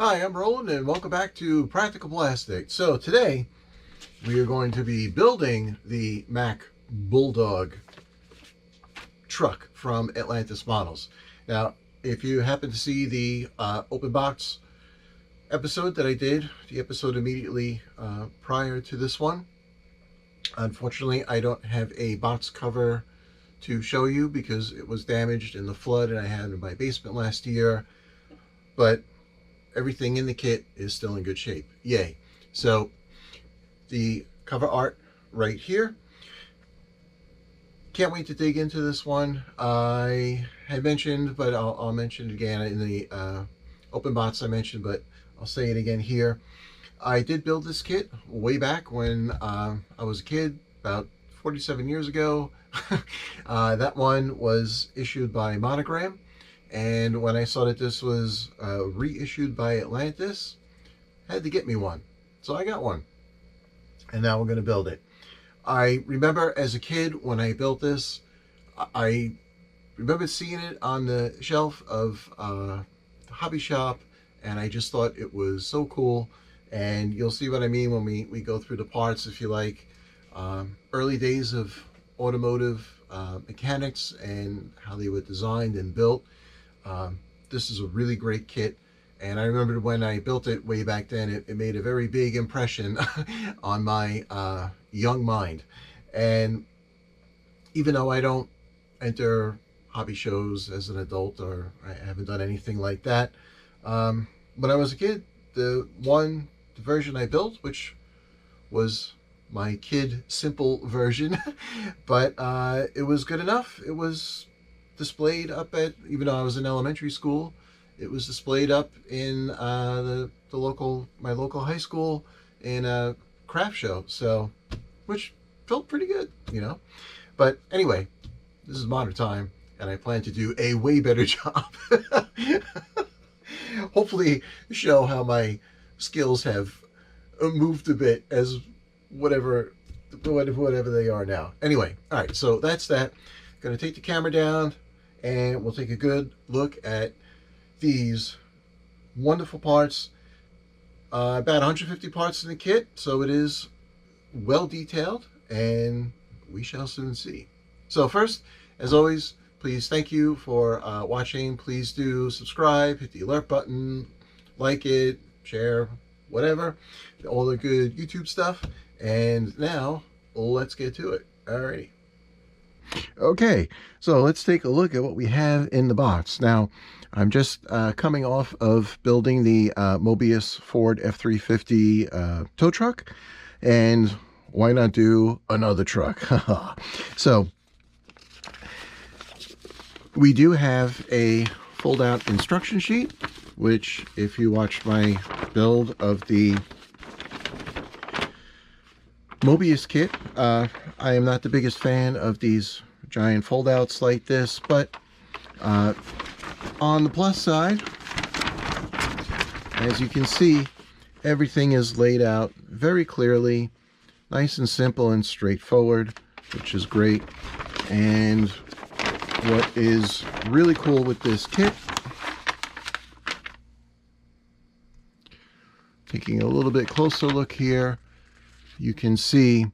Hi, I'm Roland and welcome back to Practical Plastic. So today we are going to be building the Mack Bulldog truck from Atlantis Models. Now, if you happen to see the open box episode that I did, the episode immediately prior to this one, unfortunately I don't have a box cover to show you because it was damaged in the flood and I had it in my basement last year, but everything in the kit is still in good shape. Yay. So the cover art right here. Can't wait to dig into this one. I had mentioned, but I'll mention it again in the open box I mentioned, but I'll say it again here. I did build this kit way back when I was a kid, about 47 years ago. That one was issued by Monogram. And when I saw that this was reissued by Atlantis, I had to get me one. So I got one. And now we're going to build it. I remember as a kid when I built this, I remember seeing it on the shelf of the hobby shop, and I just thought it was so cool. And you'll see what I mean when we go through the parts, if you like. Early days of automotive mechanics and how they were designed and built. This is a really great kit, and I remember when I built it way back then, it made a very big impression on my young mind. And even though I don't enter hobby shows as an adult, or I haven't done anything like that, when I was a kid, the version I built, which was my kid simple version, but it was good enough. It was displayed up at, even though I was in elementary school, it was displayed up in my local high school in a craft show, so, which felt pretty good, you know. But anyway, this is modern time, and I plan to do a way better job. Hopefully show how my skills have moved a bit as whatever they are now. Anyway, all right, so that's that. Gonna take the camera down and we'll take a good look at these wonderful parts. About 150 parts in the kit, so it is well detailed, and we shall soon see. So first, as always, please thank you for watching. Please do subscribe, hit the alert button, like it, share, whatever, all the good YouTube stuff. And now let's get to it. Alrighty. Okay, so let's take a look at what we have in the box. Now, I'm just coming off of building the Mobius Ford F350 tow truck, and why not do another truck? So, we do have a fold-out instruction sheet, which, if you watch my build of the Mobius kit, I am not the biggest fan of these giant foldouts like this, but on the plus side, as you can see, everything is laid out very clearly, nice and simple and straightforward, which is great. And what is really cool with this kit, taking a little bit closer look here, you can see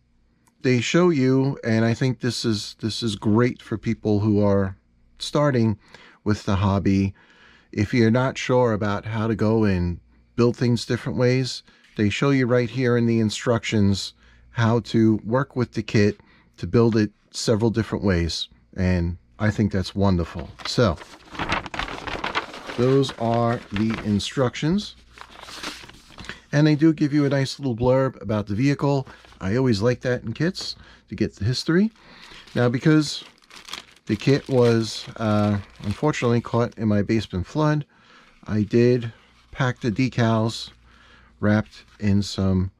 they show you, and I think this is great for people who are starting with the hobby. If you're not sure about how to go and build things different ways, they show you right here in the instructions how to work with the kit to build it several different ways, and I think that's wonderful. So those are the instructions. And they do give you a nice little blurb about the vehicle. I always like that in kits to get the history. Now, because the kit was unfortunately caught in my basement flood, I did pack the decals wrapped in some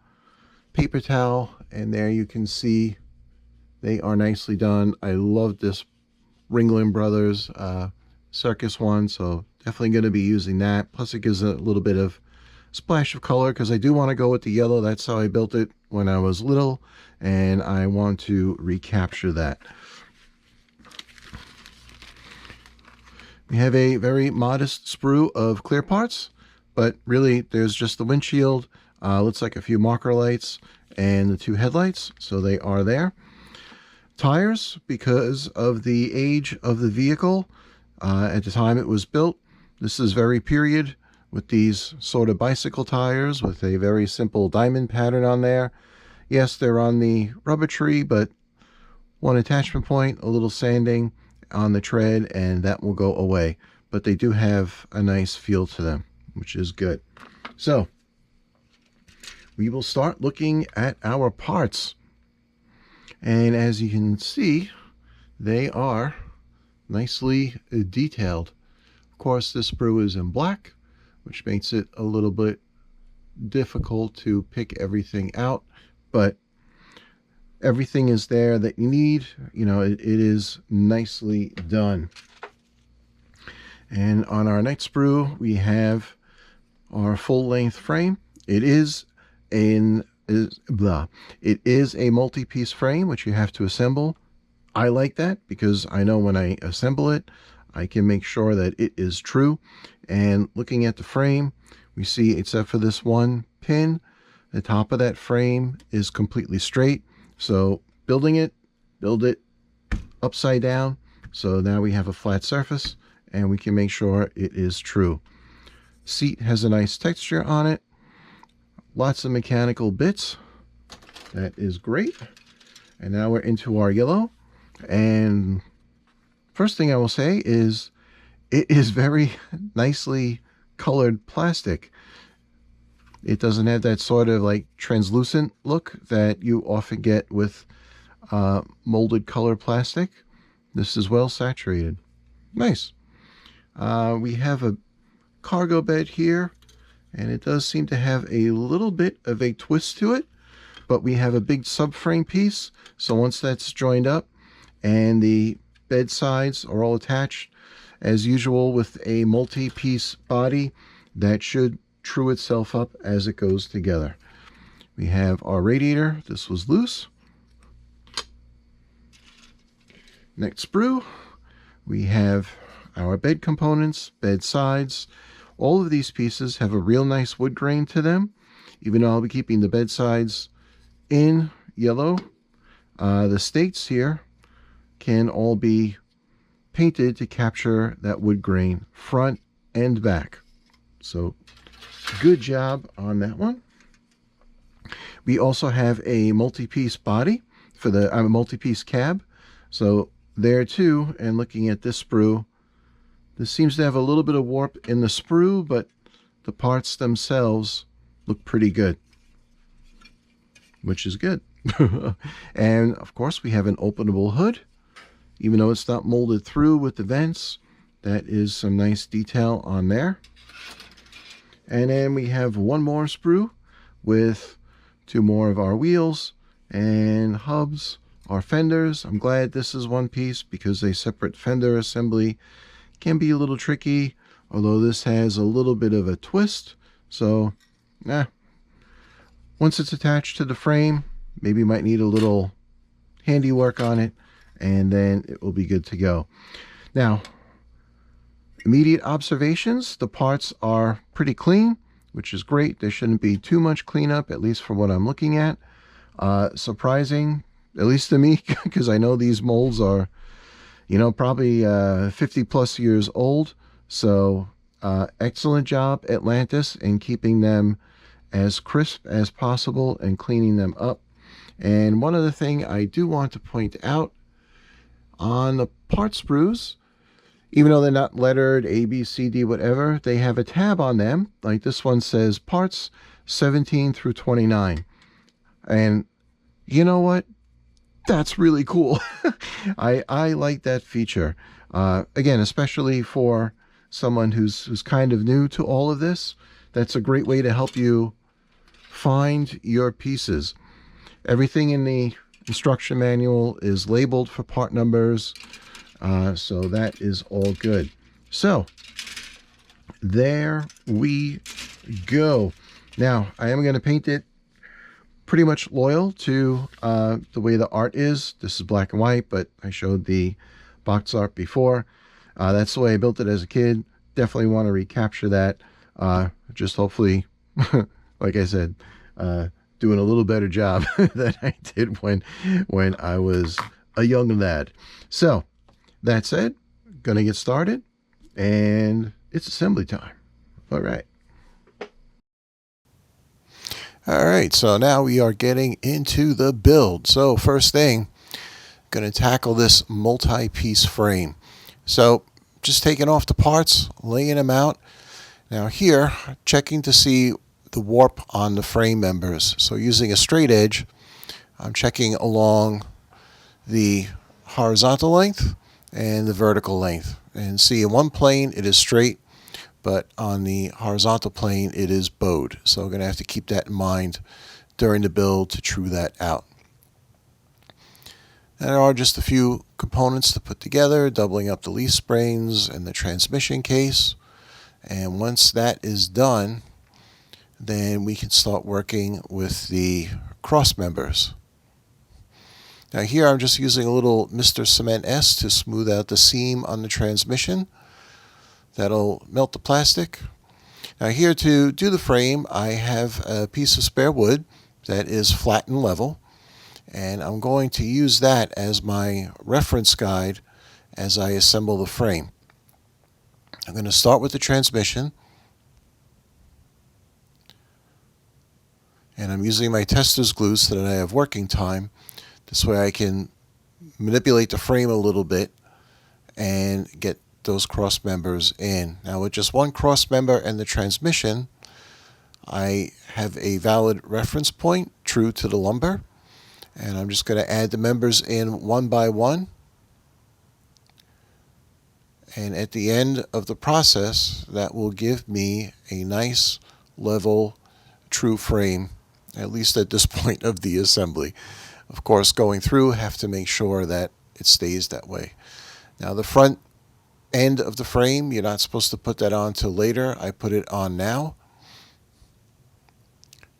paper towel, and there you can see they are nicely done. I love this Ringling Brothers circus one, so definitely going to be using that. Plus it gives a little bit of splash of color because I do want to go with the yellow. That's how I built it when I was little, and I want to recapture that. We have a very modest sprue of clear parts. but really there's just the windshield, looks like a few marker lights, and the 2 headlights, so they are there. Tires, because of the age of the vehicle at the time it was built, this is very period, with these sort of bicycle tires with a very simple diamond pattern on there. Yes, they're on the rubber tree, but one attachment point, a little sanding on the tread, and that will go away. But they do have a nice feel to them, which is good. So we will start looking at our parts. And as you can see, they are nicely detailed. Of course, this sprue is in black, which makes it a little bit difficult to pick everything out, but everything is there that you need. You know, it is nicely done. And on our next sprue, we have our full-length frame. It is a multi-piece frame, which you have to assemble. I like that because I know when I assemble it, I can make sure that it is true. And looking at the frame, we see, except for this one pin, the top of that frame is completely straight. So build it upside down. So now we have a flat surface and we can make sure it is true. Seat has a nice texture on it. Lots of mechanical bits. That is great. And now we're into our yellow. And first thing I will say is it is very nicely colored plastic. It doesn't have that sort of like translucent look that you often get with molded color plastic. This is well saturated. Nice. We have a cargo bed here, and it does seem to have a little bit of a twist to it, but we have a big subframe piece. So once that's joined up and the bed sides are all attached, as usual with a multi-piece body, that should true itself up as it goes together. We have our radiator. This was loose. Next sprue, we have our bed components, bed sides. All of these pieces have a real nice wood grain to them, even though I'll be keeping the bed sides in yellow. The states here can all be painted to capture that wood grain front and back. So good job on that one. We also have a multi-piece body for the multi-piece cab. So there too, and looking at this sprue, this seems to have a little bit of warp in the sprue, but the parts themselves look pretty good, which is good. And of course we have an openable hood, even though it's not molded through with the vents. That is some nice detail on there. And then we have one more sprue with 2 more of our wheels and hubs, our fenders. I'm glad this is one piece because a separate fender assembly can be a little tricky, although this has a little bit of a twist. So once it's attached to the frame, maybe you might need a little handiwork on it, and then it will be good to go. Now, immediate observations, the parts are pretty clean, which is great. There shouldn't be too much cleanup, at least from what I'm looking at. Surprising, at least to me, because I know these molds are, you know, probably 50 plus years old. So excellent job, Atlantis, in keeping them as crisp as possible and cleaning them up. And one other thing I do want to point out, on the part sprues, even though they're not lettered A, B, C, D, whatever, they have a tab on them. Like this one says parts 17 through 29. And you know what? That's really cool. I like that feature. Again, especially for someone who's kind of new to all of this, that's a great way to help you find your pieces. Everything in the instruction manual is labeled for part numbers, so that is all good. So there we go. Now I am going to paint it pretty much loyal to the way the art is. This is black and white, but I showed the box art before. That's the way I built it as a kid. Definitely want to recapture that Just hopefully, like I said, doing a little better job than I did when I was a young lad. So that said, gonna get started, and it's assembly time. All right. All right, so now we are getting into the build. So first thing, going to tackle this multi-piece frame. So just taking off the parts, laying them out. Now here, checking to see the warp on the frame members. So using a straight edge, I'm checking along the horizontal length and the vertical length. And see, in one plane it is straight, but on the horizontal plane it is bowed. So I'm going to have to keep that in mind during the build to true that out. And there are just a few components to put together, doubling up the leaf springs and the transmission case. And once that is done, then we can start working with the cross members. Now here I'm just using a little Mr. Cement S to smooth out the seam on the transmission. That'll melt the plastic. Now here to do the frame, I have a piece of spare wood that is flat and level, and I'm going to use that as my reference guide as I assemble the frame. I'm going to start with the transmission, and I'm using my Testors glue so that I have working time. This way I can manipulate the frame a little bit and get those cross members in. Now with just one cross member and the transmission, I have a valid reference point true to the lumber, and I'm just going to add the members in one by one. And at the end of the process, that will give me a nice level true frame, at least at this point of the assembly. Of course, going through, have to make sure that it stays that way. Now the front end of the frame, you're not supposed to put that on till later. I put it on now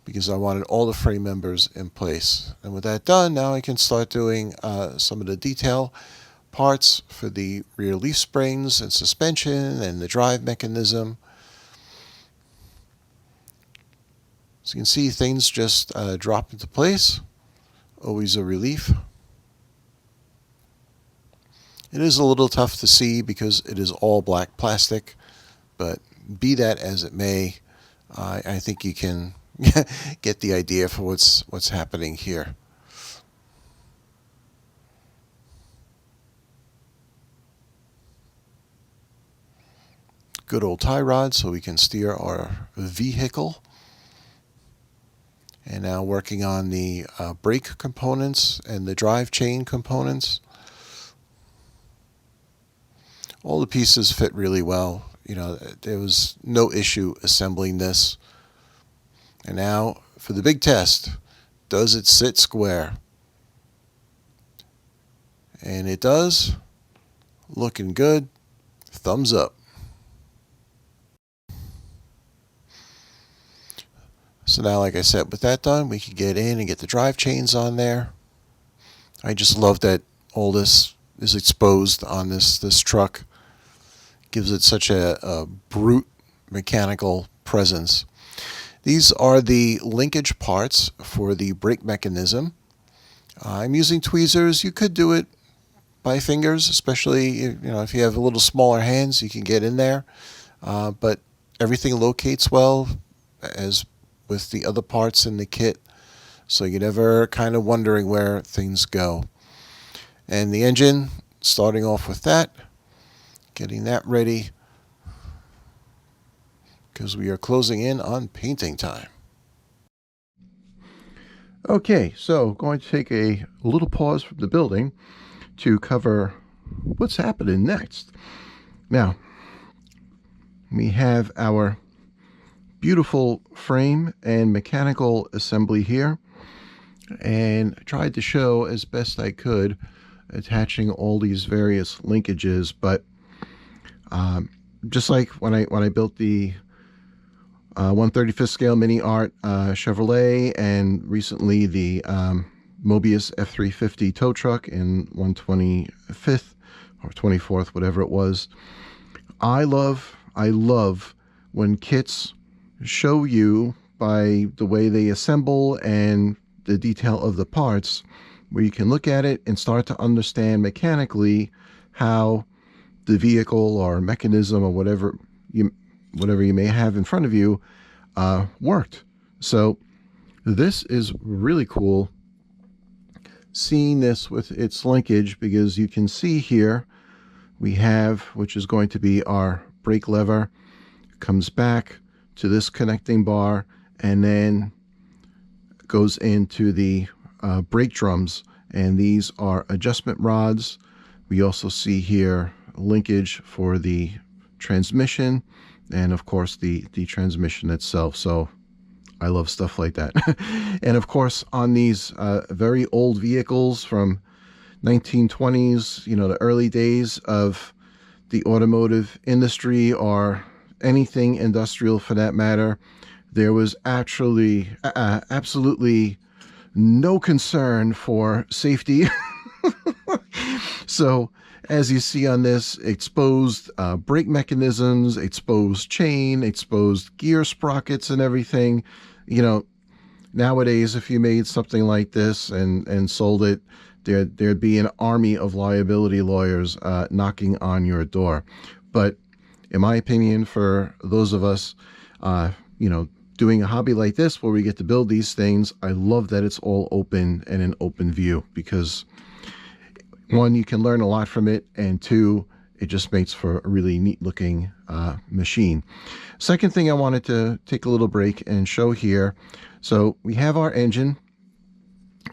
because I wanted all the frame members in place. And with that done, now I can start doing some of the detail parts for the rear leaf springs and suspension and the drive mechanism. So you can see things just drop into place. Always a relief. It is a little tough to see because it is all black plastic, but be that as it may, I think you can get the idea for what's happening here. Good old tie rod so we can steer our vehicle. And now working on the brake components and the drive chain components. All the pieces fit really well. You know, there was no issue assembling this. And now for the big test, does it sit square? And it does. Looking good. Thumbs up. So now, like I said, with that done, we can get in and get the drive chains on there. I just love that all this is exposed on this truck. Gives it such a brute mechanical presence. These are the linkage parts for the brake mechanism. I'm using tweezers. You could do it by fingers, especially if you have a little smaller hands, you can get in there. But everything locates well, as with the other parts in the kit, so you're never kind of wondering where things go. And the engine, starting off with that, getting that ready, because we are closing in on painting time. Okay, so going to take a little pause from the building to cover what's happening next. Now, we have our beautiful frame and mechanical assembly here, and I tried to show as best I could attaching all these various linkages, but just like when I built the 1/35th scale mini art Chevrolet, and recently the Mobius F350 tow truck in 1/25th or 24th, whatever it was, I love when kits show you by the way they assemble and the detail of the parts, where you can look at it and start to understand mechanically how the vehicle or mechanism or whatever you may have in front of you worked. So this is really cool, seeing this with its linkage, because you can see here we have, which is going to be our brake lever, comes back to this connecting bar and then goes into the brake drums, and these are adjustment rods. We also see here linkage for the transmission and of course the transmission itself. So I love stuff like that. And of course on these very old vehicles from 1920s, you know, the early days of the automotive industry, or anything industrial for that matter, there was actually absolutely no concern for safety. So as you see on this, exposed brake mechanisms, exposed chain, exposed gear sprockets and everything. You know, nowadays if you made something like this and sold it, there'd be an army of liability lawyers knocking on your door. But in my opinion, for those of us, you know, doing a hobby like this where we get to build these things, I love that it's all open and an open view, because one, you can learn a lot from it, and two, it just makes for a really neat looking machine. Second thing I wanted to take a little break and show here. So we have our engine,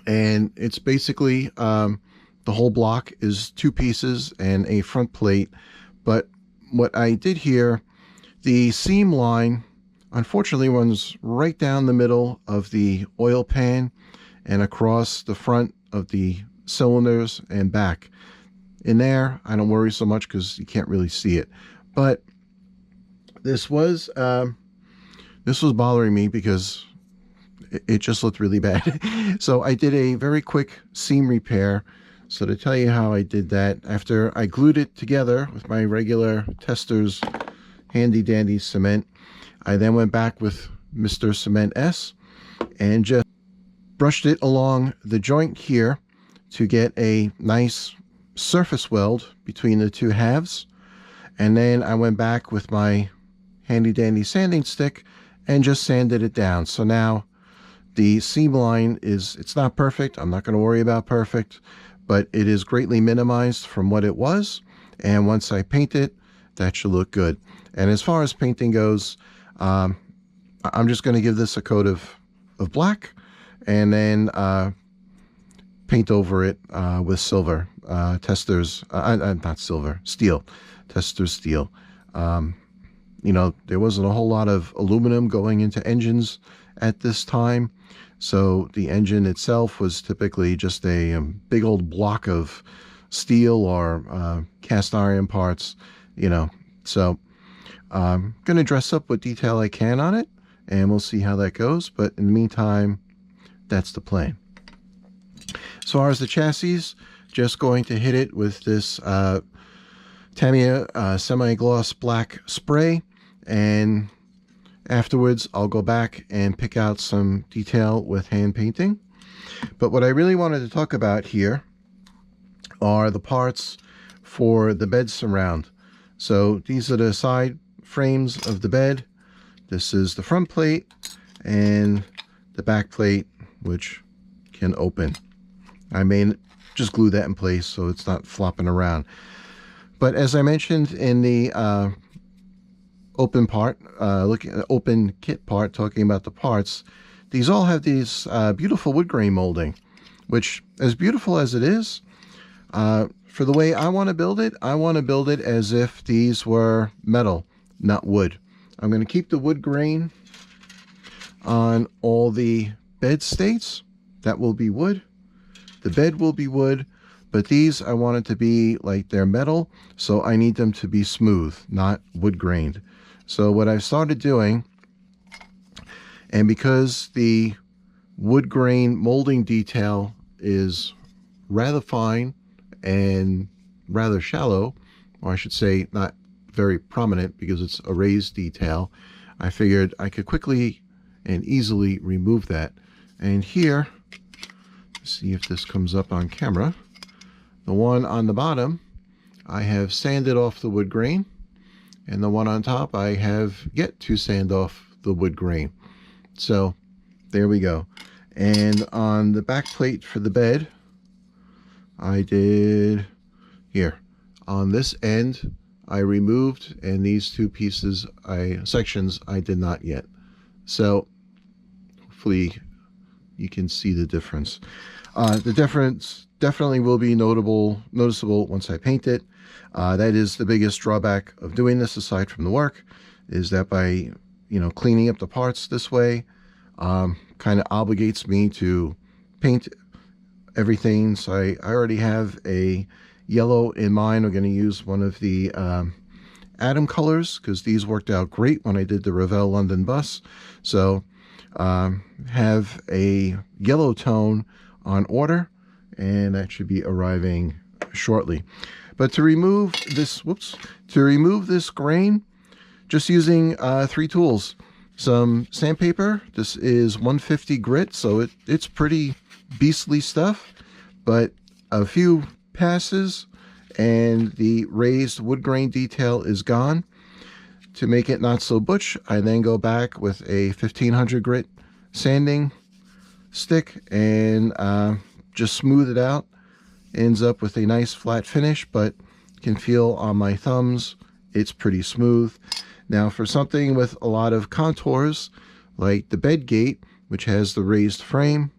and it's basically the whole block is two pieces and a front plate. But what I did here, the seam line unfortunately runs right down the middle of the oil pan and across the front of the cylinders and back. In there, I don't worry so much because you can't really see it. But this was bothering me because it just looked really bad. So I did a very quick seam repair. So to tell you how I did that, after I glued it together with my regular Testors handy dandy cement, I then went back with Mr. Cement S and just brushed it along the joint here to get a nice surface weld between the two halves. And then I went back with my handy dandy sanding stick and just sanded it down. So now the seam line it's not perfect. I'm not going to worry about perfect, but it is greatly minimized from what it was. And once I paint it, that should look good. And as far as painting goes, I'm just going to give this a coat of black and then paint over it with silver. Testors, not silver, steel. Testors steel. You know, there wasn't a whole lot of aluminum going into engines at this time. So the engine itself was typically just a big old block of steel or cast iron parts, you know. So I'm going to dress up what detail I can on it, and we'll see how that goes. But in the meantime, that's the plan. As far as the chassis, just going to hit it with this Tamiya semi-gloss black spray, and afterwards I'll go back and pick out some detail with hand painting. But what I really wanted to talk about here are the parts for the bed surround. So these are the side frames of the bed. This is the front plate and the back plate, which can open. I may just glue that in place so it's not flopping around. But as I mentioned in the open part, open kit part, talking about the parts, these all have these beautiful wood grain molding, which, as beautiful as it is, for the way I want to build it as if these were metal, not wood. I'm going to keep the wood grain on all the bed states. That will be wood. The bed will be wood, but these I want it to be like they're metal, so I need them to be smooth, not wood grained. So what I've started doing, and because the wood grain molding detail is rather fine and rather shallow, or I should say not very prominent because it's a raised detail, I figured I could quickly and easily remove that. And here, see if this comes up on camera, the one on the bottom I have sanded off the wood grain, and the one on top I have yet to sand off the wood grain. So there we go. And on the back plate for the bed, I did here on this end I removed, and these two pieces sections I did not yet. So hopefully you can see the difference. The difference definitely will be noticeable once I paint it. That is the biggest drawback of doing this, aside from the work, is that by cleaning up the parts this way, kind of obligates me to paint everything. So I already have a yellow in mind. I'm going to use one of the Atom colors, because these worked out great when I did the Ravel London bus. So have a yellow tone on order, and that should be arriving shortly. But to remove this, grain, just using 3 tools. Some sandpaper. This is 150 grit, so it's pretty beastly stuff. But a few passes, and the raised wood grain detail is gone. To make it not so butch, I then go back with a 1500 grit sanding stick and just smooth it out. Ends up with a nice flat finish, but can feel on my thumbs it's pretty smooth. Now for something with a lot of contours, like the bed gate, which has the raised frame,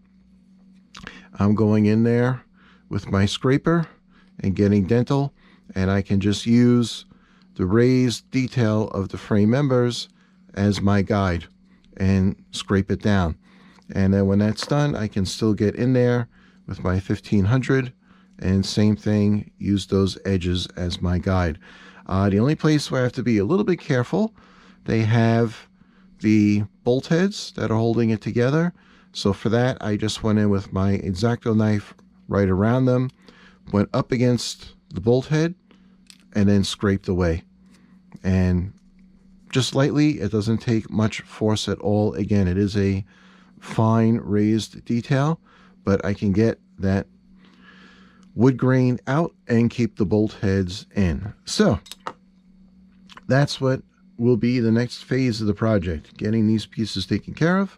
I'm going in there with my scraper and getting dental, and I can just use the raised detail of the frame members as my guide and scrape it down. And then when that's done, I can still get in there with my 1500, and same thing, use those edges as my guide. The only place where I have to be a little bit careful, they have the bolt heads that are holding it together. So for that, I just went in with my X-Acto knife right around them, went up against the bolt head, and then scraped away. And just lightly, it doesn't take much force at all. Again, it is a fine raised detail, but I can get that wood grain out and keep the bolt heads in. So that's what will be the next phase of the project, getting these pieces taken care of,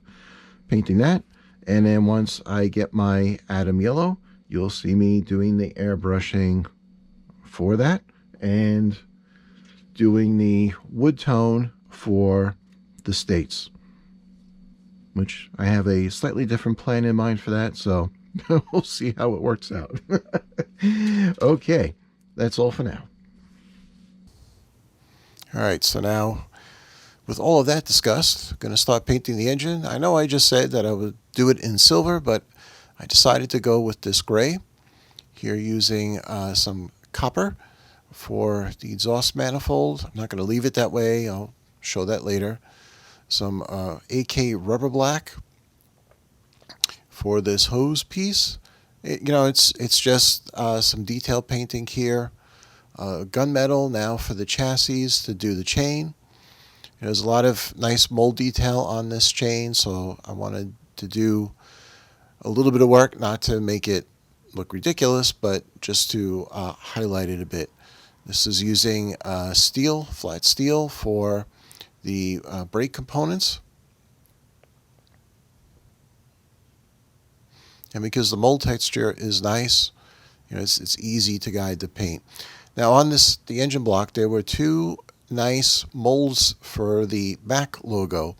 painting that, and then once I get my Atom yellow, you'll see me doing the airbrushing for that and doing the wood tone for the States, which I have a slightly different plan in mind for that, so we'll see how it works out. Okay, that's all for now. All right, so now with all of that discussed, I'm going to start painting the engine. I know I just said that I would do it in silver, but I decided to go with this gray here, using some copper for the exhaust manifold. I'm not going to leave it that way. I'll show that later. Some AK rubber black for this hose piece. It's just some detail painting here. Gunmetal now for the chassis to do the chain. There's a lot of nice mold detail on this chain, so I wanted to do a little bit of work, not to make it look ridiculous, but just to highlight it a bit. This is using steel, flat steel, for the brake components. And because the mold texture is nice, it's easy to guide the paint. Now on the engine block, there were 2 nice molds for the Mack logo.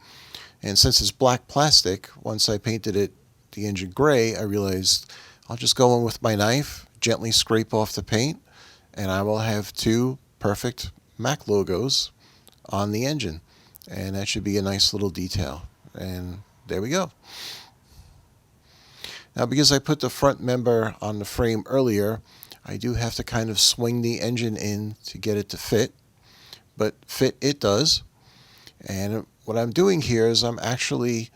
And since it's black plastic, once I painted it the engine gray, I realized I'll just go in with my knife, gently scrape off the paint, and I will have 2 perfect Mack logos on the engine. And that should be a nice little detail. And there we go. Now, because I put the front member on the frame earlier, I do have to kind of swing the engine in to get it to fit. But fit it does. And what I'm doing here is I'm actually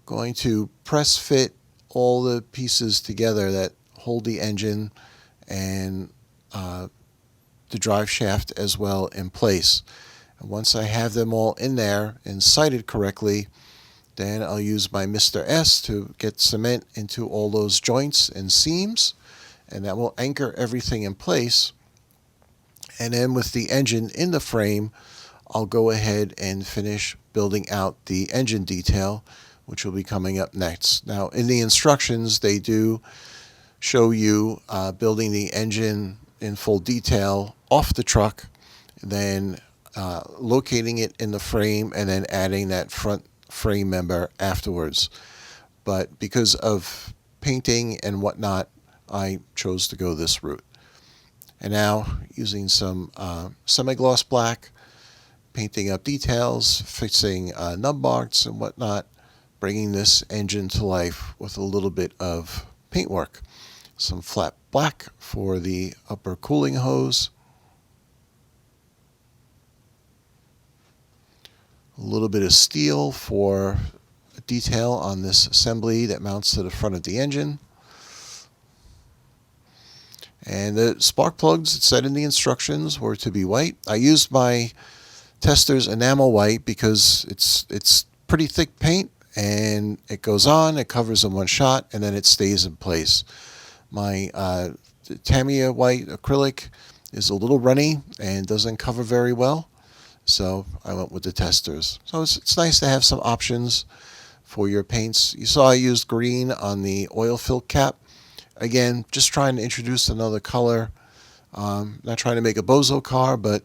going to press fit all the pieces together that hold the engine and the drive shaft as well in place. And once I have them all in there and sighted correctly, then I'll use my Mr. S to get cement into all those joints and seams, and that will anchor everything in place. And then with the engine in the frame, I'll go ahead and finish building out the engine detail, which will be coming up next. Now, in the instructions, they do show you building the engine in full detail off the truck, then locating it in the frame, and then adding that front frame member afterwards. But because of painting and whatnot, I chose to go this route. And now, using some semi-gloss black, painting up details, fixing nub marks and whatnot, bringing this engine to life with a little bit of paintwork. Some flat black for the upper cooling hose, a little bit of steel for a detail on this assembly that mounts to the front of the engine. And the spark plugs, it said in the instructions, were to be white. I used my Testors enamel white because it's pretty thick paint, and it goes on, it covers in one shot, and then it stays in place. My Tamiya white acrylic is a little runny and doesn't cover very well, so I went with the Testors. So it's nice to have some options for your paints. You saw I used green on the oil fill cap. Again, just trying to introduce another color. Not trying to make a bozo car, but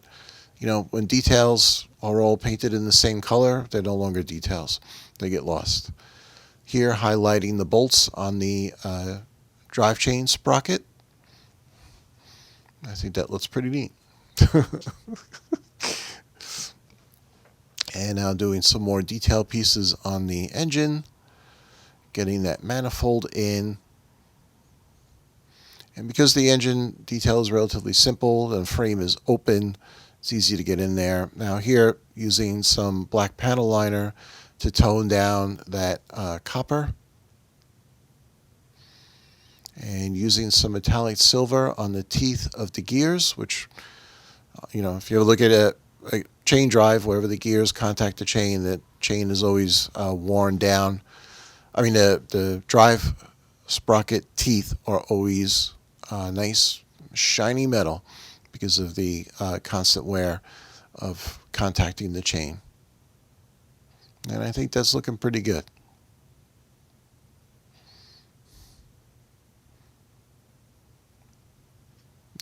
you know, when details are all painted in the same color, they're no longer details. They get lost. Here, highlighting the bolts on the drive chain sprocket. I think that looks pretty neat. And now doing some more detail pieces on the engine, getting that manifold in. And because the engine detail is relatively simple, the frame is open, it's easy to get in there. Now here, using some black panel liner to tone down that copper. And using some metallic silver on the teeth of the gears, which, you know, if you ever look at a chain drive, wherever the gears contact the chain is always worn down. I mean, the drive sprocket teeth are always nice, shiny metal because of the constant wear of contacting the chain. And I think that's looking pretty good.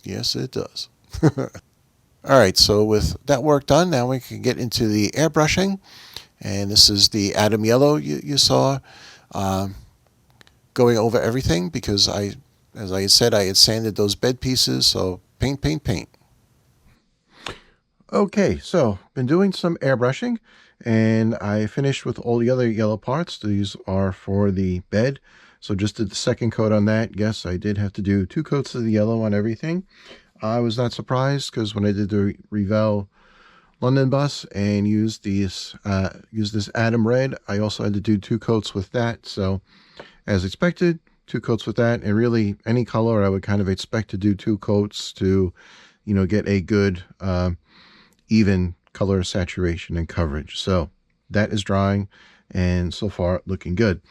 Yes, it does. All right, so with that work done, now we can get into the airbrushing. And this is the Atom Yellow you saw, going over everything because as I said, I had sanded those bed pieces, so paint, paint, paint. Okay, so been doing some airbrushing, and I finished with all the other yellow parts. These are for the bed, so just did the second coat on that. Yes, I did have to do 2 coats of the yellow on everything. I was not surprised because when I did the Revell London bus and used this Atom Red, I also had to do 2 coats with that. So as expected, 2 coats with that, and really any color I would kind of expect to do 2 coats to, you know, get a good even color saturation and coverage. So that is drying, and so far looking good.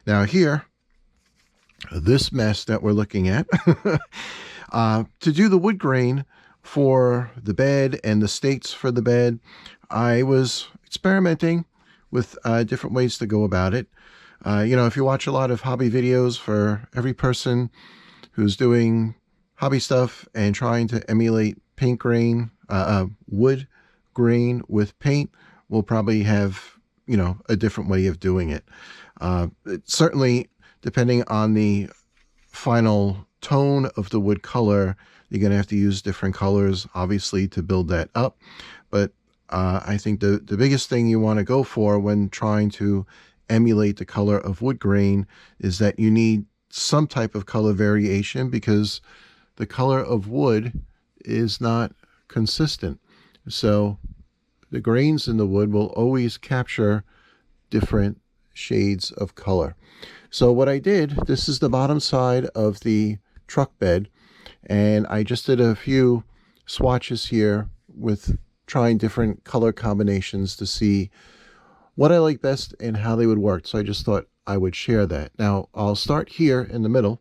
Now here, this mess that we're looking at, to do the wood grain for the bed and the states for the bed, I was experimenting with different ways to go about it. You know, if you watch a lot of hobby videos, for every person who's doing hobby stuff and trying to emulate paint grain, wood grain with paint, will probably have, you know, a different way of doing it. Certainly, depending on the final tone of the wood color, you're going to have to use different colors, obviously, to build that up. But I think the biggest thing you want to go for when trying to emulate the color of wood grain is that you need some type of color variation, because the color of wood is not consistent. So the grains in the wood will always capture different shades of color. So what I did, this is the bottom side of the truck bed, and I just did a few swatches here with trying different color combinations to see what I like best and how they would work. So I just thought I would share that. Now I'll start here in the middle.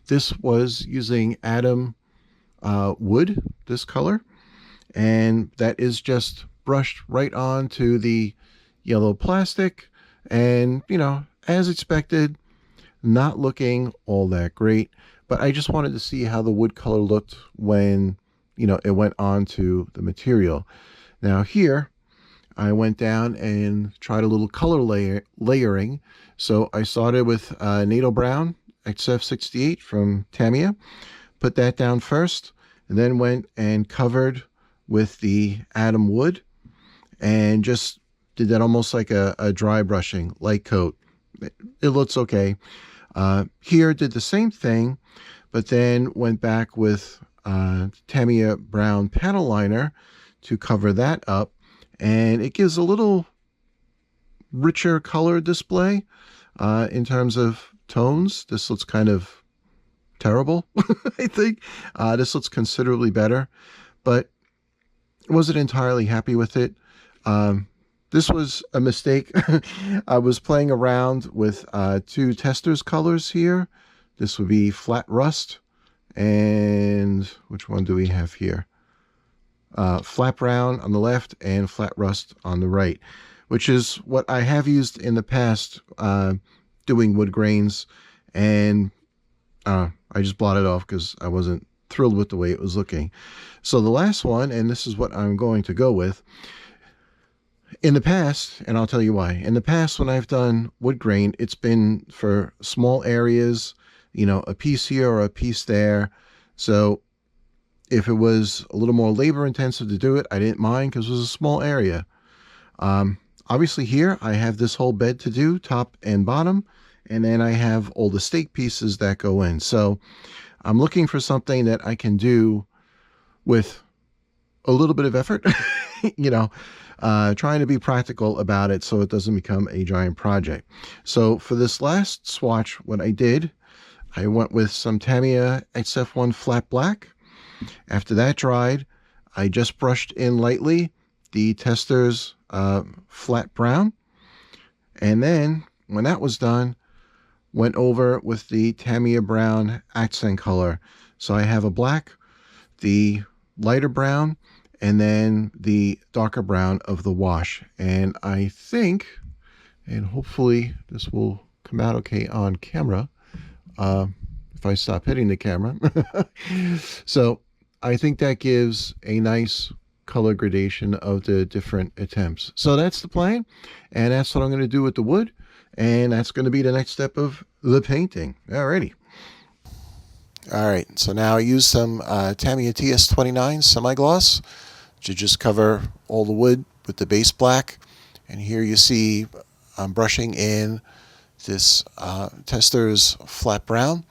This was using Atom wood, this color, and that is just brushed right onto the yellow plastic, and as expected, not looking all that great, but I just wanted to see how the wood color looked when it went onto the material. Now here I went down and tried a little color layering. So I started with NATO Brown XF68 from Tamiya, put that down first, and then went and covered with the Atom wood and just did that almost like a dry brushing, light coat. It looks okay. Here did the same thing, but then went back with Tamiya Brown panel liner to cover that up, and it gives a little richer color display in terms of tones. This looks kind of terrible. I think this looks considerably better, but wasn't entirely happy with it. This was a mistake. I was playing around with two Testors colors here. This would be Flat Rust, and which one do we have here? Flat Brown on the left and Flat Rust on the right, which is what I have used in the past doing wood grains, and I just blotted it off because I wasn't thrilled with the way it was looking. So the last one, and this is what I'm going to go with, in the past, and I'll tell you why. In the past, when I've done wood grain, it's been for small areas, a piece here or a piece there. So if it was a little more labor intensive to do it, I didn't mind because it was a small area. Obviously here, I have this whole bed to do, top and bottom, and then I have all the stake pieces that go in. So I'm looking for something that I can do with a little bit of effort, trying to be practical about it so it doesn't become a giant project. So for this last swatch, what I did, I went with some Tamiya XF1 Flat Black. After that dried, I just brushed in lightly the Testors Flat Brown. And then when that was done, went over with the Tamiya Brown accent color. So I have a black, the lighter brown, and then the darker brown of the wash. And I think, and hopefully this will come out okay on camera, if I stop hitting the camera. So I think that gives a nice color gradation of the different attempts. So that's the plan, and that's what I'm going to do with the wood, and that's going to be the next step of the painting. Alrighty. Alright, so now I use some Tamiya TS29 semi-gloss to just cover all the wood with the base black. And here you see I'm brushing in this Testors Flat Brown.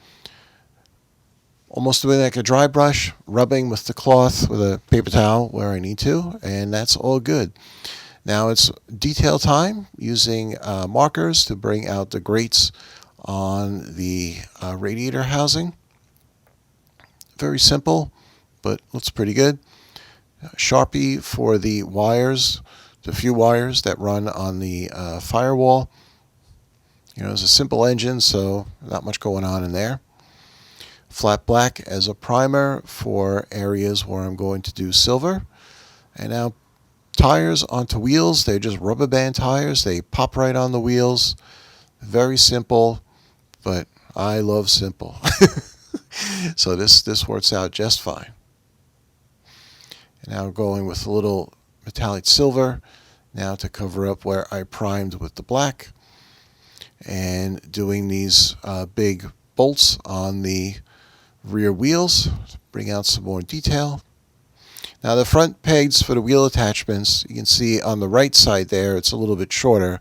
Almost doing like a dry brush, rubbing with the cloth with a paper towel where I need to, and that's all good. Now it's detail time, using markers to bring out the grates on the radiator housing. Very simple, but looks pretty good. Sharpie for the wires, the few wires that run on the firewall. It's a simple engine, so not much going on in there. Flat black as a primer for areas where I'm going to do silver. And now tires onto wheels. They're just rubber band tires. They pop right on the wheels. Very simple, but I love simple. So this works out just fine. And now going with a little metallic silver now to cover up where I primed with the black, and doing these big bolts on the rear wheels to bring out some more detail. Now the front pegs for the wheel attachments, you can see on the right side there, it's a little bit shorter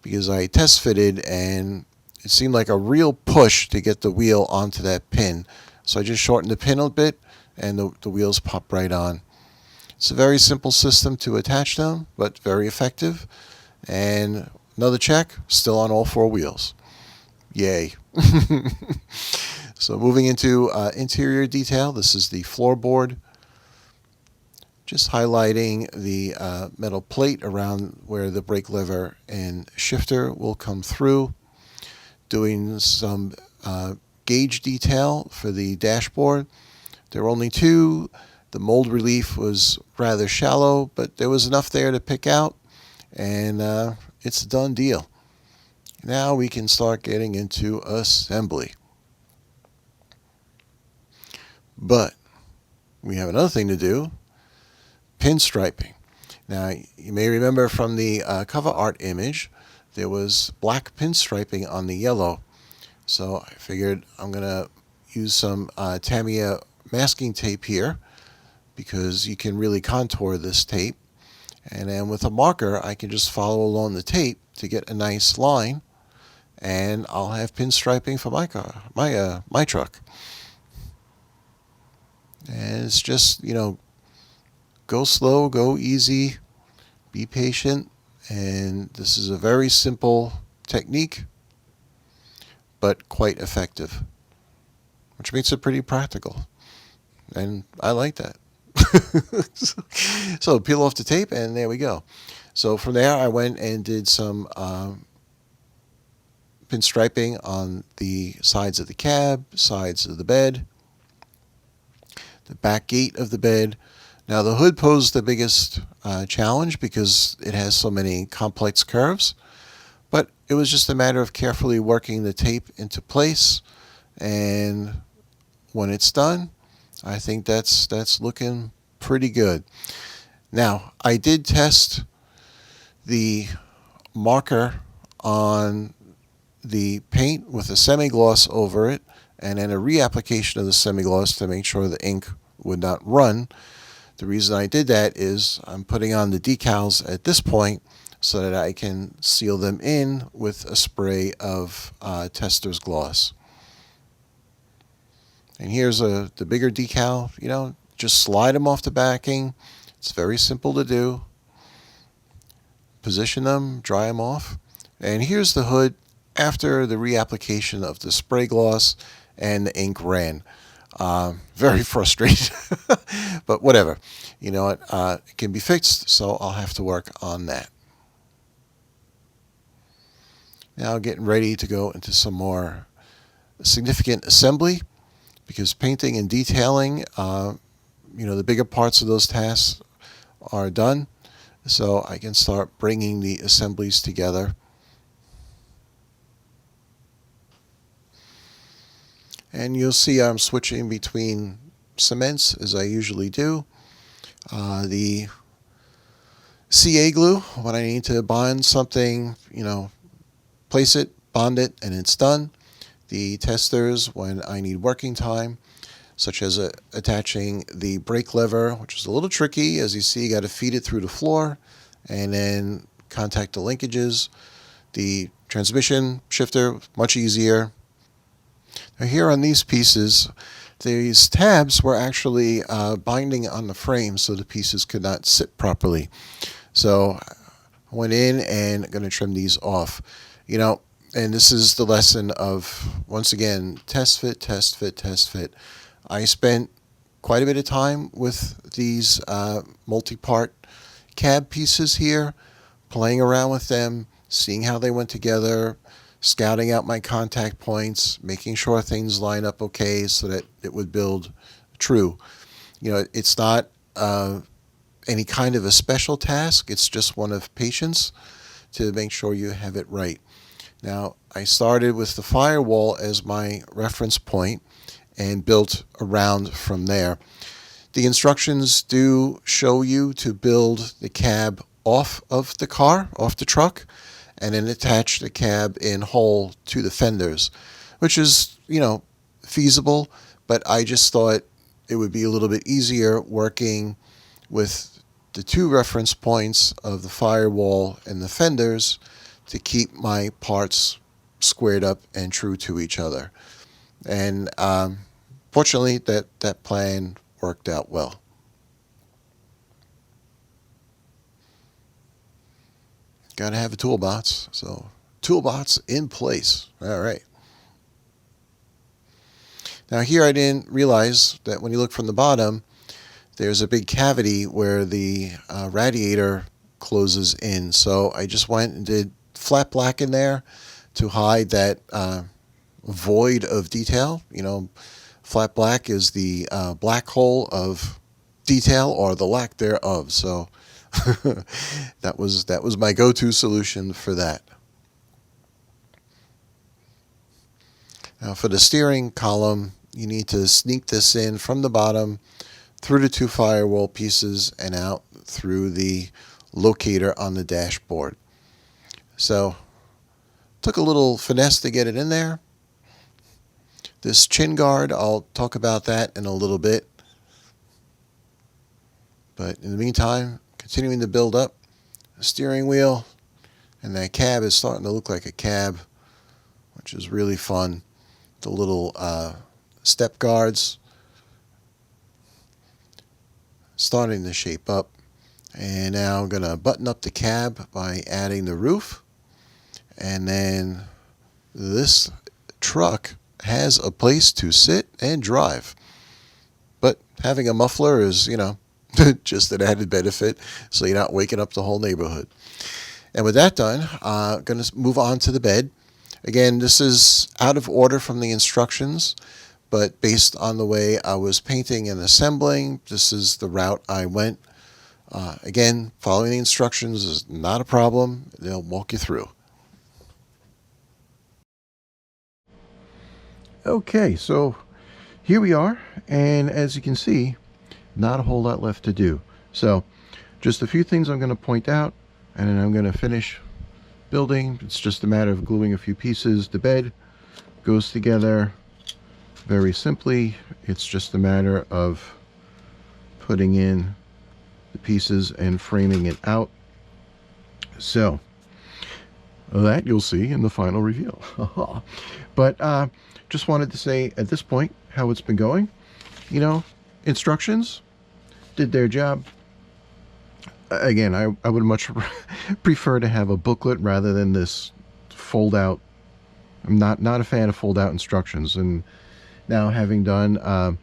because I test fitted and it seemed like a real push to get the wheel onto that pin. So I just shortened the pin a bit and the wheels pop right on. It's a very simple system to attach them, but very effective. And another check, still on all four wheels. Yay. So moving into interior detail, this is the floorboard. just highlighting the metal plate around where the brake lever and shifter will come through, doing some gauge detail for the dashboard. There were only two. The mold relief was rather shallow, but there was enough there to pick out, and it's a done deal. Now we can start getting into assembly. But we have another thing to do, pinstriping. Now, you may remember from the cover art image, there was black pinstriping on the yellow. So I figured I'm going to use some Tamiya masking tape here, because you can really contour this tape. And then with a marker, I can just follow along the tape to get a nice line, and I'll have pinstriping for my car, my truck. And it's just, go slow, go easy, be patient, and this is a very simple technique, but quite effective, which makes it pretty practical, and I like that. So peel off the tape, and there we go. So from there, I went and did some pinstriping on the sides of the cab, sides of the bed, the back gate of the bed. Now the hood posed the biggest challenge because it has so many complex curves, but it was just a matter of carefully working the tape into place, and when it's done, I think that's looking pretty good. Now, I did test the marker on the paint with a semi-gloss over it, and then a reapplication of the semi-gloss to make sure the ink would not run. The reason I did that is I'm putting on the decals at this point so that I can seal them in with a spray of Testors gloss. And here's the bigger decal, just slide them off the backing. It's very simple to do. Position them, dry them off. And here's the hood after the reapplication of the spray gloss and the ink ran. Very frustrating, but whatever. You know what? It can be fixed, so I'll have to work on that. Now getting ready to go into some more significant assembly, because painting and detailing, the bigger parts of those tasks are done, so I can start bringing the assemblies together. And you'll see I'm switching between cements as I usually do. The CA glue, when I need to bond something, place it, bond it, and it's done. The testers, when I need working time, such as attaching the brake lever, which is a little tricky. As you see, you got to feed it through the floor and then contact the linkages. The transmission shifter, much easier. Now here on these pieces, these tabs were actually binding on the frame so the pieces could not sit properly. So I went in and I'm going to trim these off. And this is the lesson of, once again, test fit, test fit, test fit. I spent quite a bit of time with these multi-part cab pieces here, playing around with them, seeing how they went together, scouting out my contact points, making sure things line up okay so that it would build true. It's not any kind of a special task. It's just one of patience to make sure you have it right. Now, I started with the firewall as my reference point and built around from there. The instructions do show you to build the cab off of the car, off the truck, and then attach the cab in whole to the fenders, which is, feasible, but I just thought it would be a little bit easier working with the two reference points of the firewall and the fenders to keep my parts squared up and true to each other. And fortunately, that plan worked out well. Got to have a toolbox, so toolbox in place. All right. Now here I didn't realize that when you look from the bottom, there's a big cavity where the radiator closes in. So I just went and did flat black in there to hide that void of detail. You know, flat black is the black hole of detail, or the lack thereof. So that was my go-to solution for that. Now for the steering column, you need to sneak this in from the bottom through the 2 firewall pieces and out through the locator on the dashboard. So took a little finesse to get it in there. This chin guard, I'll talk about that in a little bit. But in the meantime, continuing to build up the steering wheel, and that cab is starting to look like a cab, which is really fun. The little step guards starting to shape up. And now I'm going to button up the cab by adding the roof. And then this truck has a place to sit and drive. But having a muffler is, you know, just an added benefit, so you're not waking up the whole neighborhood. And with that done, I'm going to move on to the bed. Again, this is out of order from the instructions, but based on the way I was painting and assembling, this is the route I went. Again, following the instructions is not a problem. They'll walk you through. Okay, so here we are, and as you can see, not a whole lot left to do. So just a few things I'm going to point out, and then I'm going to finish building. It's just a matter of gluing a few pieces. The bed goes together very simply. It's just a matter of putting in the pieces and framing it out. So that you'll see in the final reveal. But just wanted to say at this point how it's been going. You know, instructions did their job. Again, I would much prefer to have a booklet rather than this fold out. I'm not a fan of fold out instructions. And now having done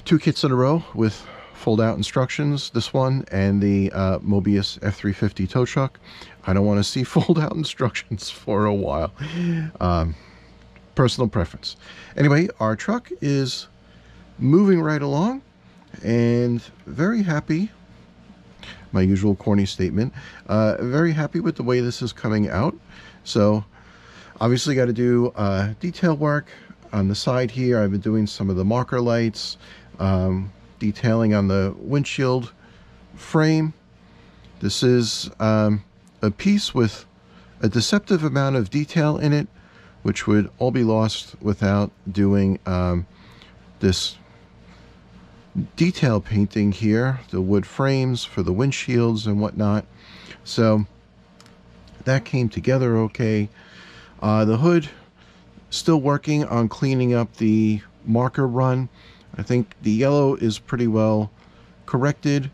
2 kits in a row with fold out instructions, this one and the Mobius F350 tow truck, I don't want to see fold out instructions for a while. Personal preference. Anyway, our truck is moving right along, and very happy. My usual corny statement. Very happy with the way this is coming out. So obviously got to do detail work on the side here. I've been doing some of the marker lights, detailing on the windshield frame. This is a piece with a deceptive amount of detail in it, which would all be lost without doing this detail painting here, the wood frames for the windshields and whatnot. So that came together okay. The hood, still working on cleaning up the marker run. I think the yellow is pretty well corrected.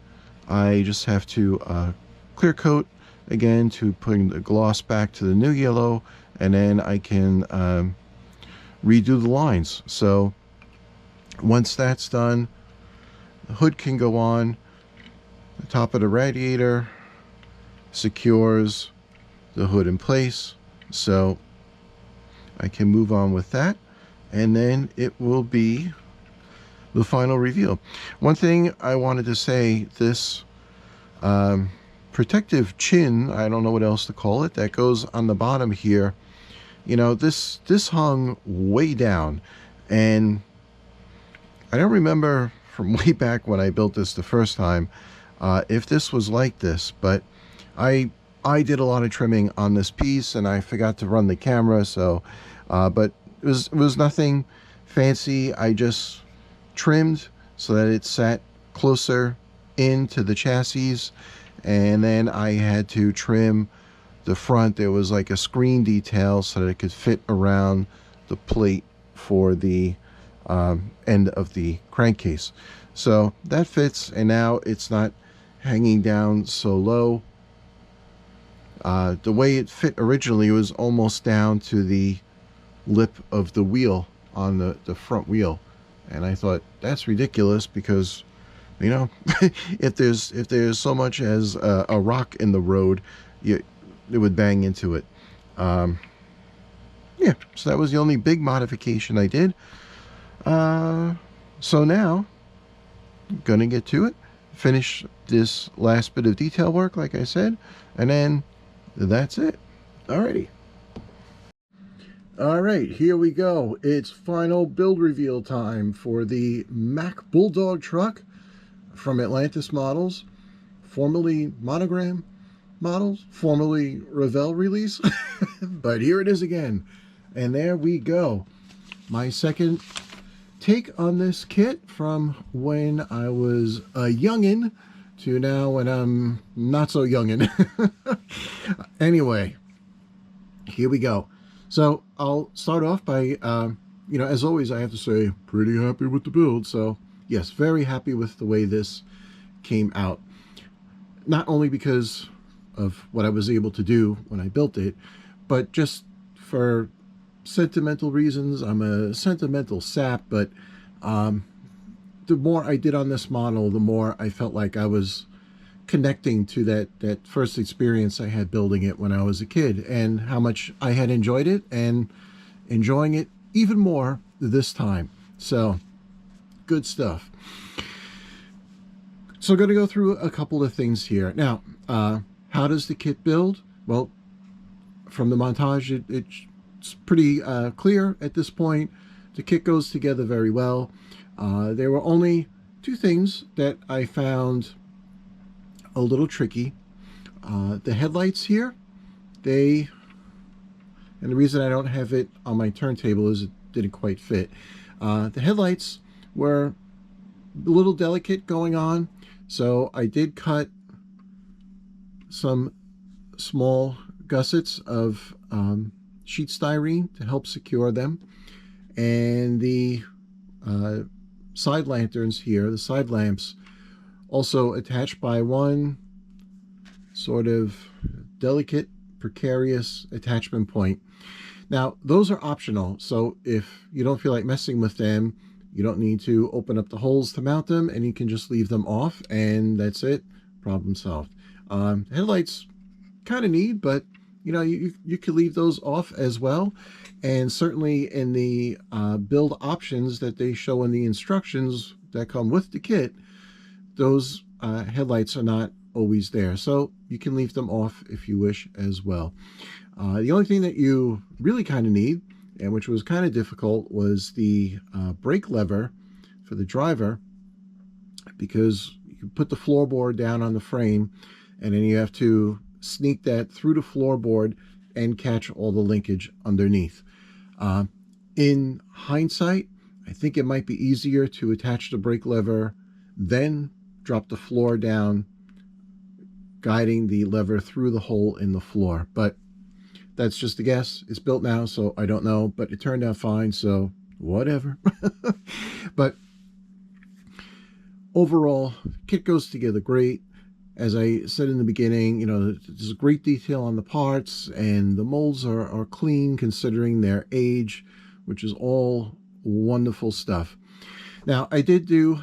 I just have to clear coat again to putting the gloss back to the new yellow, and then I can redo the lines. So once that's done, the hood can go on. The top of the radiator secures the hood in place, so I can move on with that, and then it will be the final reveal. One thing I wanted to say, this protective chin, I don't know what else to call it, that goes on the bottom here, you know, this hung way down, and I don't remember from way back when I built this the first time if this was like this, but I did a lot of trimming on this piece and I forgot to run the camera, so but it was nothing fancy. I just trimmed so that it sat closer into the chassis, and then I had to trim the front. There was like a screen detail so that it could fit around the plate for the end of the crankcase. So that fits, and now it's not hanging down so low. The way it fit originally was almost down to the lip of the wheel on the front wheel, and I thought that's ridiculous because You know, if there's so much as a rock in the road, it would bang into it. Um, yeah, so that was the only big modification I did. So now, gonna get to it, finish this last bit of detail work, like I said, and then that's it. Alrighty. Alright, here we go. It's final build reveal time for the Mack Bulldog truck from Atlantis Models, formerly Monogram Models, formerly Revell release. But here it is again. And there we go. My second take on this kit from when I was a youngin' to now when I'm not so youngin'. Anyway, here we go. So I'll start off by, you know, as always, I have to say, pretty happy with the build. So yes, very happy with the way this came out. Not only because of what I was able to do when I built it, but just for sentimental reasons. I'm a sentimental sap, but the more I did on this model, the more I felt like I was connecting to that first experience I had building it when I was a kid, and how much I had enjoyed it and enjoying it even more this time. So good stuff. So I'm going to go through a couple of things here. Now, how does the kit build? Well, from the montage, it's pretty clear at this point. The kit goes together very well. There were only two things that I found a little tricky. The headlights here, and the reason I don't have it on my turntable is it didn't quite fit. The headlights were a little delicate going on, so I did cut some small gussets of sheet styrene to help secure them, and the side lanterns here, the side lamps, also attached by one sort of delicate, precarious attachment point. Now, those are optional, so if you don't feel like messing with them, you don't need to open up the holes to mount them, and you can just leave them off, and that's it. Problem solved. Headlights kind of neat, but you know, you could leave those off as well. And certainly in the build options that they show in the instructions that come with the kit, those headlights are not always there, so you can leave them off if you wish as well. The only thing that you really kind of need, and which was kind of difficult, was the brake lever for the driver, because you put the floorboard down on the frame, and then you have to sneak that through the floorboard and catch all the linkage underneath. In hindsight, I think it might be easier to attach the brake lever, then drop the floor down, guiding the lever through the hole in the floor. But that's just a guess. It's built now, so I don't know, but it turned out fine, so whatever. But overall, kit goes together great. As I said in the beginning, you know, there's great detail on the parts, and the molds are clean considering their age, which is all wonderful stuff. Now, I did do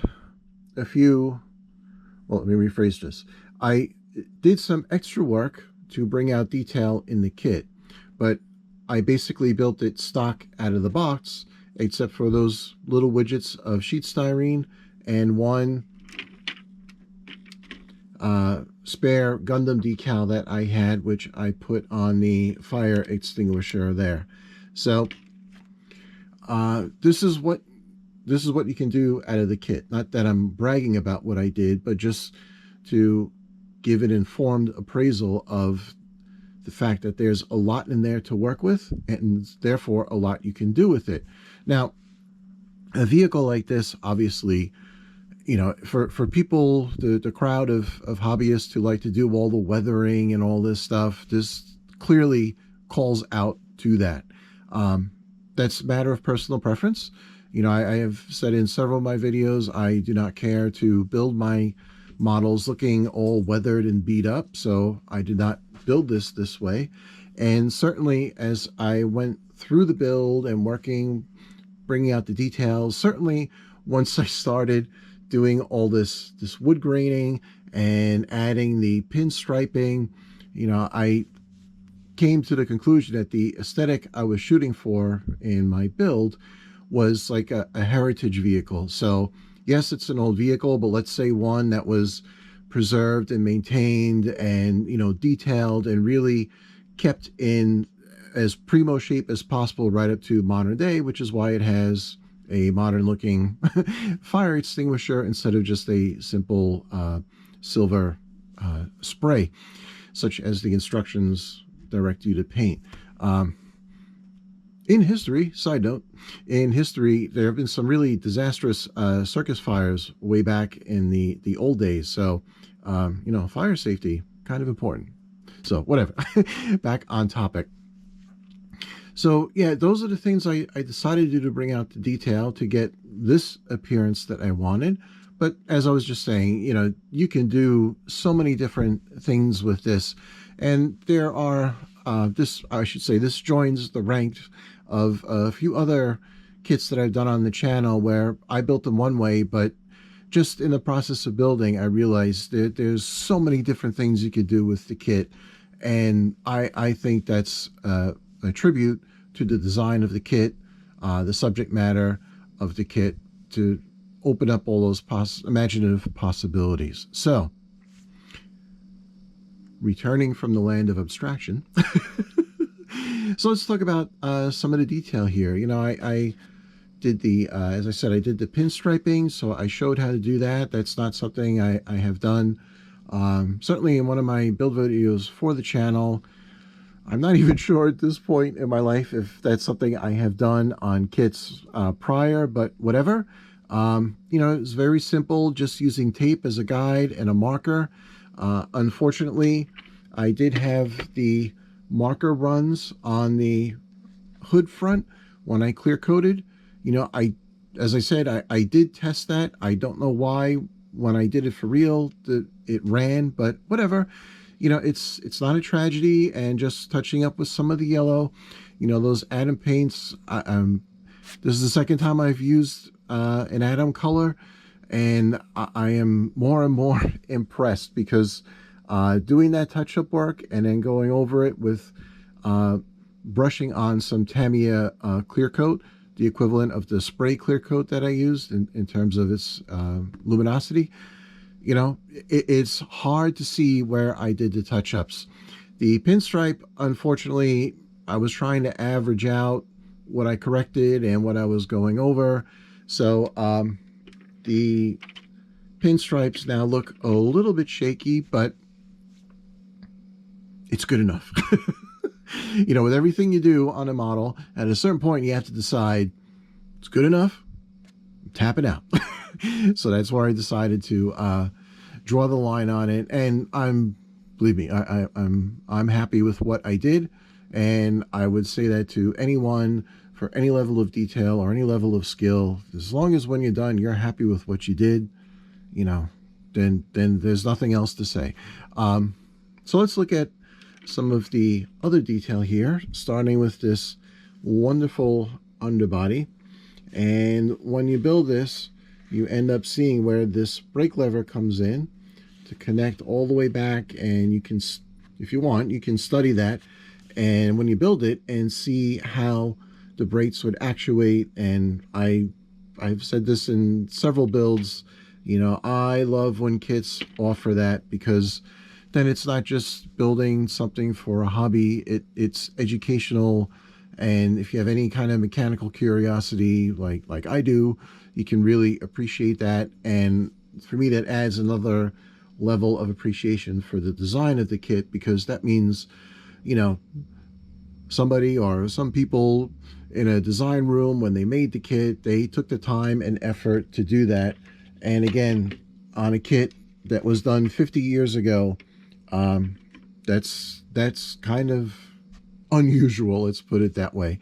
a few, well, let me rephrase this. I did some extra work to bring out detail in the kit, but I basically built it stock out of the box, except for those little widgets of sheet styrene and one spare Gundam decal that I had, which I put on the fire extinguisher there. So this is what you can do out of the kit. Not that I'm bragging about what I did, but just to give an informed appraisal of the fact that there's a lot in there to work with, and therefore a lot you can do with it. Now, a vehicle like this, obviously, you know, for people, the crowd of hobbyists who like to do all the weathering and all this stuff, this clearly calls out to that. That's a matter of personal preference. You know, I have said in several of my videos, I do not care to build my models looking all weathered and beat up, so I did not build this way. And certainly as I went through the build and working, bringing out the details, certainly once I started doing all this wood graining and adding the pinstriping, I came to the conclusion that the aesthetic I was shooting for in my build was like a heritage vehicle. So yes, it's an old vehicle, but let's say one that was preserved and maintained and, detailed and really kept in as primo shape as possible right up to modern day, which is why it has a modern looking fire extinguisher instead of just a simple silver spray, such as the instructions direct you to paint. In history, side note, in history, there have been some really disastrous circus fires way back in the old days. So, fire safety, kind of important. So whatever, back on topic. So yeah, those are the things I decided to do to bring out the detail to get this appearance that I wanted. But as I was just saying, you can do so many different things with this. And there are, this joins the rank of a few other kits that I've done on the channel where I built them one way, but just in the process of building, I realized that there's so many different things you could do with the kit. And I think that's a tribute to the design of the kit, the subject matter of the kit, to open up all those imaginative possibilities. So, returning from the land of abstraction, so let's talk about some of the detail here. I did the, as I said, I did the pinstriping, so I showed how to do that. That's not something I have done. Certainly in one of my build videos for the channel. I'm not even sure at this point in my life if that's something I have done on kits prior, but whatever. It's very simple, just using tape as a guide and a marker. Unfortunately, I did have the marker runs on the hood front when I clear coated. As I said, I did test that. I don't know why when I did it for real it ran, but whatever. It's not a tragedy, and just touching up with some of the yellow, those Atom paints. This is the second time I've used an Atom color, and I am more and more impressed because doing that touch-up work and then going over it with brushing on some Tamiya clear coat, the equivalent of the spray clear coat that I used in terms of its luminosity. It's hard to see where I did the touch-ups. The pinstripe, unfortunately, I was trying to average out what I corrected and what I was going over. So the pinstripes now look a little bit shaky, but it's good enough. With everything you do on a model, at a certain point, you have to decide it's good enough, tap it out. So that's where I decided to draw the line on it. And believe me, I'm happy with what I did. And I would say that to anyone for any level of detail or any level of skill, as long as when you're done, you're happy with what you did, then there's nothing else to say. So let's look at some of the other detail here, starting with this wonderful underbody. And when you build this, you end up seeing where this brake lever comes in to connect all the way back. And you can, if you want, you can study that. And when you build it and see how the brakes would actuate. And I've said this in several builds, I love when kits offer that, because then it's not just building something for a hobby, it's educational. And if you have any kind of mechanical curiosity like I do, you can really appreciate that. And for me, that adds another level of appreciation for the design of the kit, because that means, somebody or some people in a design room, when they made the kit, they took the time and effort to do that. And again, on a kit that was done 50 years ago, that's kind of unusual, let's put it that way.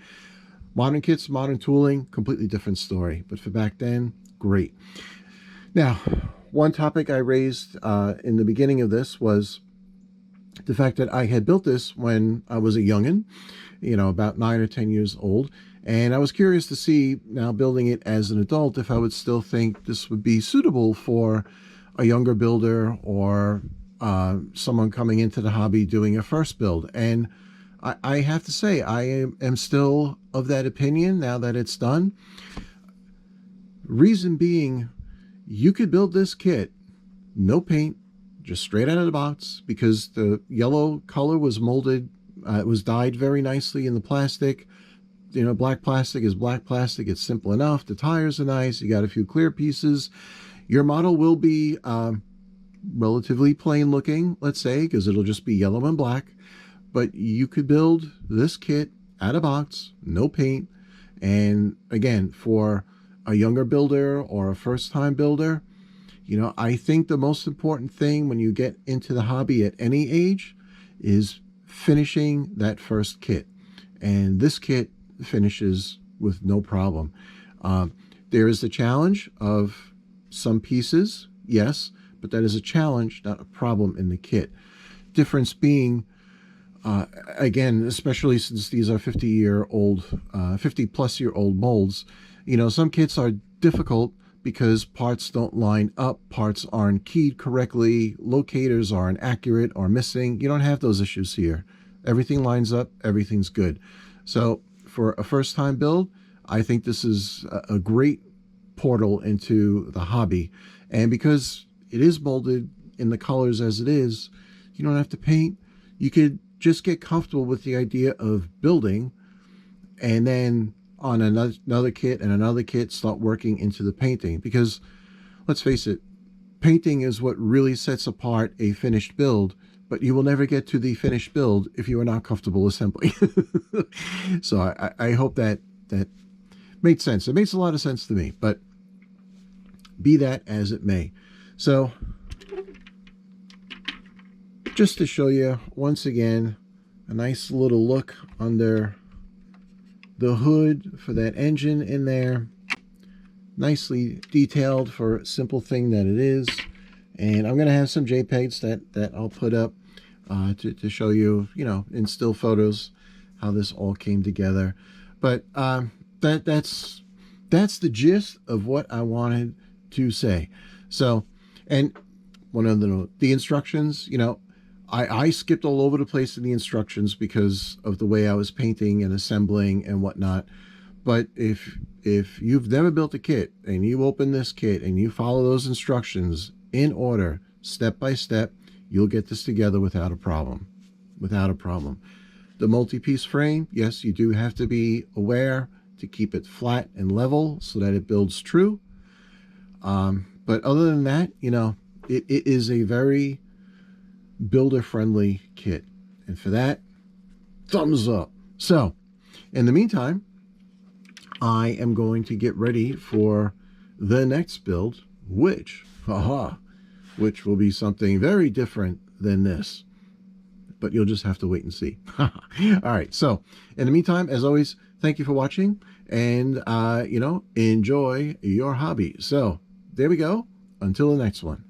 Modern kits, modern tooling, completely different story. But for back then, great. Now, one topic I raised in the beginning of this was the fact that I had built this when I was a youngin', about 9 or 10 years old. And I was curious to see, now building it as an adult, if I would still think this would be suitable for a younger builder or someone coming into the hobby doing a first build. And I have to say, I am still of that opinion now that it's done. Reason being, you could build this kit, no paint, just straight out of the box, because the yellow color was molded, it was dyed very nicely in the plastic. You know, black plastic is black plastic. It's simple enough. The tires are nice. You got a few clear pieces. Your model will be relatively plain looking, let's say, because it'll just be yellow and black. But you could build this kit out of box, no paint. And again, for a younger builder or a first-time builder, you know, I think the most important thing when you get into the hobby at any age is finishing that first kit. And this kit finishes with no problem. There is the challenge of some pieces, yes, but that is a challenge, not a problem in the kit. Difference being, again, especially since these are 50-plus-year-old molds, you know, some kits are difficult because parts don't line up, parts aren't keyed correctly, locators aren't accurate or missing. You don't have those issues here. Everything lines up, everything's good. So for a first-time build, I think this is a great portal into the hobby. And because it is molded in the colors as it is, you don't have to paint. You could just get comfortable with the idea of building, and then on another kit and another kit start working into the painting. Because let's face it, painting is what really sets apart a finished build, but you will never get to the finished build if you are not comfortable assembling. So I hope that made sense. It makes a lot of sense to me, but be that as it may. So just to show you once again a nice little look under the hood for that engine in there, nicely detailed for a simple thing that it is. And I'm going to have some JPEGs that I'll put up to show you, you know, in still photos how this all came together. But that's the gist of what I wanted to say. So, and one of the instructions, you know, I skipped all over the place in the instructions because of the way I was painting and assembling and whatnot. But if you've never built a kit and you open this kit and you follow those instructions in order, step by step, you'll get this together without a problem. Without a problem. The multi-piece frame, yes, you do have to be aware to keep it flat and level so that it builds true. But other than that, you know, it is a very builder-friendly kit. And for that, thumbs up. So, in the meantime, I am going to get ready for the next build, which will be something very different than this. But you'll just have to wait and see. All right, so in the meantime, as always, thank you for watching, and you know, enjoy your hobby. So there we go. Until the next one.